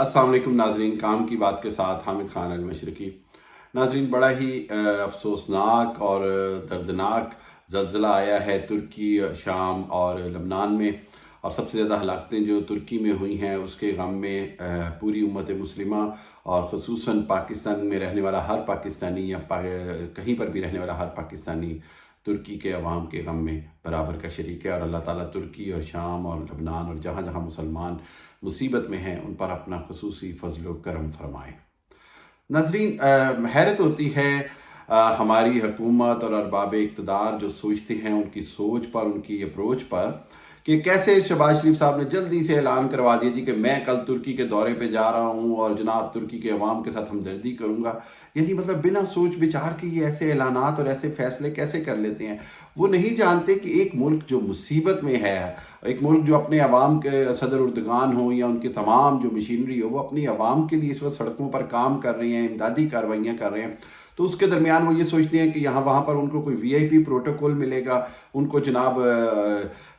अस्सलाम वालेकुम नाजरीन, काम की बात के साथ हामिद खान अल-मशरिकी। नाजरीन, बड़ा ही अफसोसनाक और दर्दनाक ज़लज़ला आया है तुर्की, शाम और लबनान में। और सबसे ज़्यादा हलाकतें जो तुर्की में हुई हैं उसके गम में पूरी उम्मत मुस्लिमा और ख़ुसूसन पाकिस्तान में रहने वाला हर पाकिस्तानी या कहीं पर भी रहने वाला हर पाकिस्तानी तुर्की के अवाम के गम में बराबर का शरीक है। और अल्लाह ताला तुर्की और शाम और लबनान और जहाँ जहाँ मुसलमान मुसीबत में हैं उन पर अपना खुसूसी फजल व करम फरमाए। नाज़रीन, हैरत होती है हमारी हुकूमत और अरबाब इक़्तिदार जो सोचते हैं उनकी सोच पर, उनकी अप्रोच पर, कि कैसे शहबाज शरीफ साहब ने जल्दी से ऐलान करवा दिया जी कि मैं कल तुर्की के दौरे पे जा रहा हूँ और जनाब तुर्की के अवाम के साथ हमदर्दी करूँगा। यानी मतलब बिना सोच विचार के ये ऐसे ऐलानात और ऐसे फैसले कैसे कर लेते हैं। वो नहीं जानते कि एक मुल्क जो मुसीबत में है, एक मुल्क जो अपने अवाम के सदर उर्दगान हो या उनकी तमाम जो मशीनरी हो वो अपनी अवाम के लिए इस वक्त सड़कों पर काम कर रहे हैं, इमदादी कार्रवाइयाँ कर रहे हैं, तो उसके दरमियान वो ये सोचते हैं कि यहाँ वहाँ पर उनको कोई VIP प्रोटोकॉल मिलेगा, उनको जनाब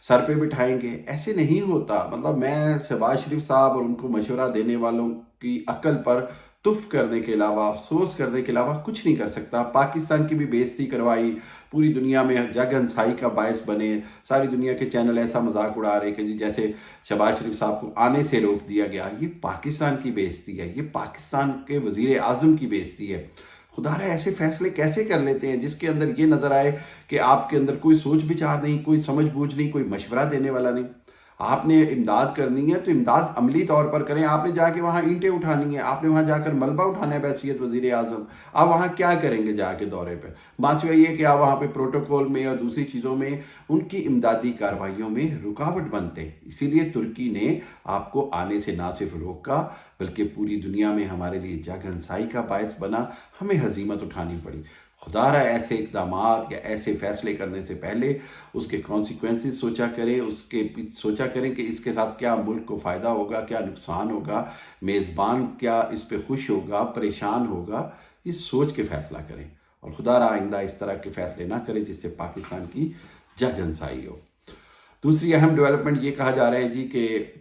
सर पे बिठाएंगे। ऐसे नहीं होता। मतलब मैं शहबाज शरीफ साहब और उनको मशवरा देने वालों की अकल पर तुफ करने के अलावा, अफसोस करने के अलावा कुछ नहीं कर सकता। पाकिस्तान की भी बेइज्जती करवाई, पूरी दुनिया में जग हंसाई का बायस बने, सारी दुनिया के चैनल ऐसा मजाक उड़ा रहे कि जी जैसे शहबाज शरीफ साहब को आने से रोक दिया गया। ये पाकिस्तान की बेइज्जती है, ये पाकिस्तान के वजीर आजम की बेइज्जती है। खुदारा ऐसे फैसले कैसे कर लेते हैं जिसके अंदर ये नजर आए कि आपके अंदर कोई सोच विचार नहीं, कोई समझ बूझ नहीं, कोई मशवरा देने वाला नहीं। आपने इमदाद करनी है तो इमदाद अमली तौर पर करें। आपने जाके वहाँ ईंटें उठानी है, आपने वहाँ जाकर मलबा उठाना है बैसियत वजीर आजम। आप वहाँ क्या करेंगे जाके दौरे पे? बात ये है कि आप वहाँ पे प्रोटोकॉल में और दूसरी चीज़ों में उनकी इमदादी कार्रवाइयों में रुकावट बनते। इसीलिए तुर्की ने आपको आने से ना सिर्फ रोका बल्कि पूरी दुनिया में हमारे लिए जग हंसाई का बायस बना, हमें हजीमत उठानी पड़ी। खुदारा ऐसे इक़दामात या ऐसे फैसले करने से पहले उसके कॉन्सिक्वेंसेस सोचा करें कि इसके साथ क्या मुल्क को फ़ायदा होगा, क्या नुकसान होगा, मेज़बान क्या इस पे खुश होगा, परेशान होगा। ये सोच के फ़ैसला करें और खुदारा आइंदा इस तरह के फ़ैसले ना करें जिससे पाकिस्तान की जग हंसाई हो। दूसरी अहम डेवलपमेंट ये कहा जा रहा है जी कि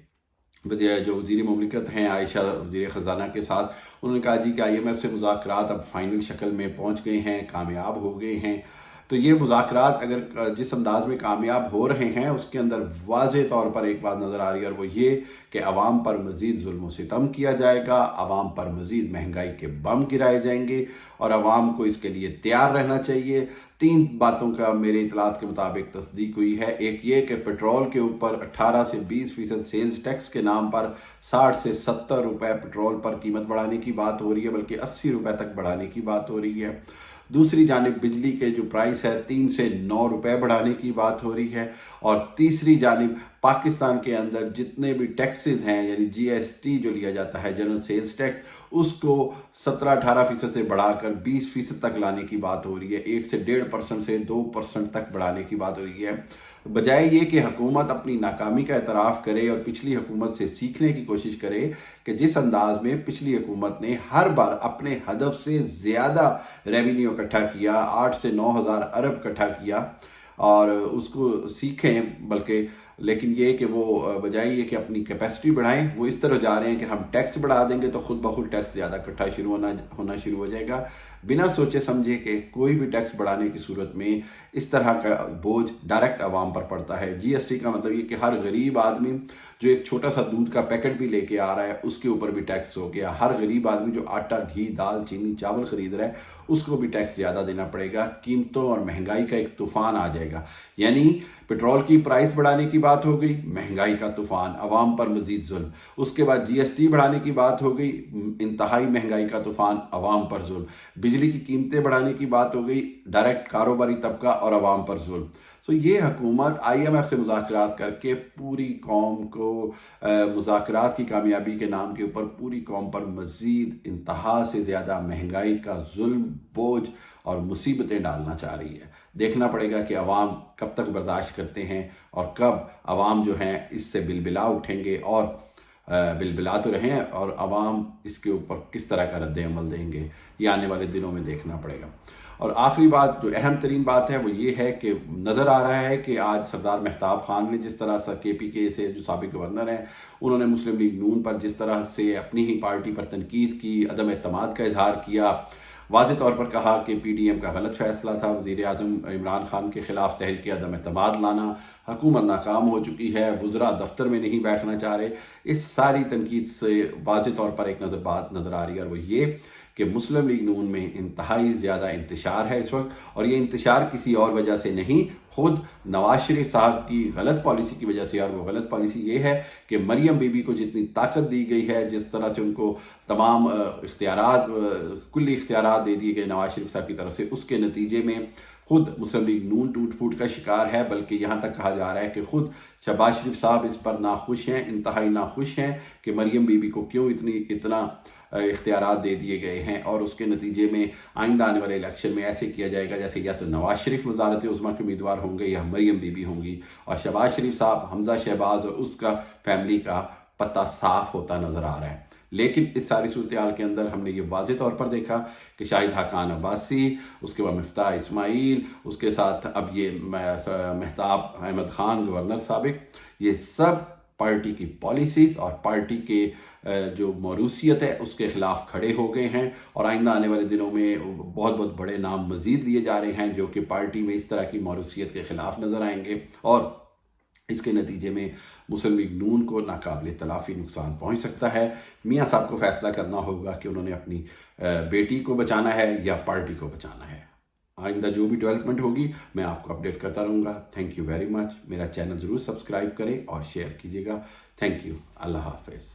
जो वज़ीर मुमलिकत हैं आयशा वज़ीर ख़जाना के साथ, उन्होंने कहा जी कि IMF से मुज़ाकरात अब फाइनल शक्ल में पहुंच गए हैं, कामयाब हो गए हैं। तो ये मुज़ाकरात अगर जिस अंदाज में कामयाब हो रहे हैं उसके अंदर वाज़े तौर पर एक बात नज़र आ रही है और वो ये कि अवाम पर मज़ीद जुल्म व सितम किया जाएगा, अवाम पर मज़ीद महंगाई के बम गिराए जाएंगे और अवाम को इसके लिए तैयार रहना चाहिए। 3 बातों का मेरे इतलात के मुताबिक तस्दीक हुई है। एक ये कि पेट्रोल के ऊपर 18 से 20% सेल्स टैक्स के नाम पर 60 से 70 रुपए पेट्रोल पर कीमत बढ़ाने की बात हो रही है, बल्कि 80 रुपए तक बढ़ाने की बात हो रही है। दूसरी जानिब बिजली के जो प्राइस है 3 से 9 रुपए बढ़ाने की बात हो रही है। और तीसरी जानिब पाकिस्तान के अंदर जितने भी टैक्सेस हैं यानी GST जो लिया जाता है, जनरल सेल्स टैक्स, उसको 17-18% से बढ़ाकर 20% तक लाने की बात हो रही है। 1 से 1.5% से 2% तक बढ़ाने की बात हो रही है। बजाय ये कि हुकूमत अपनी नाकामी का एतराफ़ करे और पिछली हुकूमत से सीखने की कोशिश करे कि जिस अंदाज में पिछली हुकूमत ने हर बार अपने हदफ से ज़्यादा रेवेन्यू इकट्ठा किया, 8 से 9 हज़ार अरब इकट्ठा किया, और उसको सीखें। बल्कि लेकिन ये कि वो बजाय ये कि अपनी कैपेसिटी बढ़ाएं, वो इस तरह जा रहे हैं कि हम टैक्स बढ़ा देंगे तो खुद ब खुद टैक्स ज़्यादा इकट्ठा होना शुरू हो जाएगा, बिना सोचे समझे कि कोई भी टैक्स बढ़ाने की सूरत में इस तरह का बोझ डायरेक्ट आवाम पर पड़ता है। GST का मतलब ये कि हर गरीब आदमी जो एक छोटा सा दूध का पैकेट भी लेके आ रहा है उसके ऊपर भी टैक्स हो गया। हर गरीब आदमी जो आटा, घी, दाल, चीनी, चावल खरीद रहा है उसको भी टैक्स ज़्यादा देना पड़ेगा। कीमतों और महंगाई का एक तूफान आ जाएगा। यानी पेट्रोल की प्राइस बढ़ाने की बात हो गई, महंगाई का तूफान, अवाम पर मजीद जुल्म। उसके बाद GST बढ़ाने की बात हो गई, इंतहाई महंगाई का तूफान, अवाम पर जुल्म। बिजली की कीमतें बढ़ाने की बात हो गई, डायरेक्ट कारोबारी तबका और अवाम पर जुल्म। तो ये हुकूमत IMF से मुज़ाकरात करके पूरी कौम को मुज़ाकरात की कामयाबी के नाम के ऊपर पूरी कौम पर मज़ीद इंतहा से ज़्यादा महंगाई का जुल्म, बोझ और मुसीबतें डालना चाह रही है। देखना पड़ेगा कि अवाम कब तक बर्दाश्त करते हैं और कब अवाम जो हैं इससे बिलबिला उठेंगे और बिलबिला तो रहें और अवाम इसके ऊपर किस तरह का रद्द अमल देंगे, ये आने वाले दिनों में देखना पड़ेगा। اور آخری بات جو اہم ترین بات ہے وہ یہ ہے کہ نظر آ رہا ہے کہ آج سردار مہتاب خان نے جس طرح سے KPK سے جو سابق گورنر ہیں انہوں نے مسلم لیگ نون پر جس طرح سے اپنی ہی پارٹی پر تنقید کی، عدم اعتماد کا اظہار کیا، واضح طور پر کہا کہ PDM کا غلط فیصلہ تھا وزیر اعظم عمران خان کے خلاف تحریک عدم اعتماد لانا، حکومت ناکام ہو چکی ہے، وزراء دفتر میں نہیں بیٹھنا چاہ رہے، اس ساری تنقید سے واضح طور پر ایک بات نظر آ رہی ہے، اور وہ یہ کہ مسلم لیگ نون میں انتہائی زیادہ انتشار ہے اس وقت، اور یہ انتشار کسی اور وجہ سے نہیں، خود نواز شریف صاحب کی غلط پالیسی کی وجہ سے، اور وہ غلط پالیسی یہ ہے کہ مریم بی بی کو جتنی طاقت دی گئی ہے، جس طرح سے ان کو تمام اختیارات، کلی اختیارات دے دیے گئے نواز شریف صاحب کی طرف سے، اس کے نتیجے میں خود مسلم لیگ نون ٹوٹ پھوٹ کا شکار ہے، بلکہ یہاں تک کہا جا رہا ہے کہ خود شہباز شریف صاحب اس پر ناخوش ہیں، انتہائی ناخوش ہیں کہ مریم بی بی کو کیوں اتنا اختیارات دے دیے گئے ہیں، اور اس کے نتیجے میں آئندہ آنے والے الیکشن میں ایسے کیا جائے گا جیسے یا تو نواز شریف وزارت عظمیٰ کے امیدوار ہوں گے یا مریم بی بی ہوں گی، اور شہباز شریف صاحب، حمزہ شہباز اور اس کا فیملی کا پتہ صاف ہوتا نظر آ رہا ہے۔ لیکن اس ساری صورتحال کے اندر ہم نے یہ واضح طور پر دیکھا کہ شاہد حقان عباسی، اس کے بعد مفتاح اسماعیل، اس کے ساتھ اب یہ مہتاب احمد خان گورنر سابق، یہ سب پارٹی کی پالیسیز اور پارٹی کے جو موروثیت ہے اس کے خلاف کھڑے ہو گئے ہیں، اور آئندہ آنے والے دنوں میں بہت بہت بڑے نام مزید لیے جا رہے ہیں جو کہ پارٹی میں اس طرح کی موروثیت کے خلاف نظر آئیں گے، اور اس کے نتیجے میں مسلم لیگ نون کو ناقابل تلافی نقصان پہنچ سکتا ہے۔ میاں صاحب کو فیصلہ کرنا ہوگا کہ انہوں نے اپنی بیٹی کو بچانا ہے یا پارٹی کو بچانا ہے۔ آئندہ جو بھی ڈیولپمنٹ ہوگی میں آپ کو اپڈیٹ کرتا رہوں گا۔ تھینک یو ویری مچ، میرا چینل ضرور سبسکرائب کریں اور شیئر کیجیے گا۔ تھینک یو، اللہ حافظ۔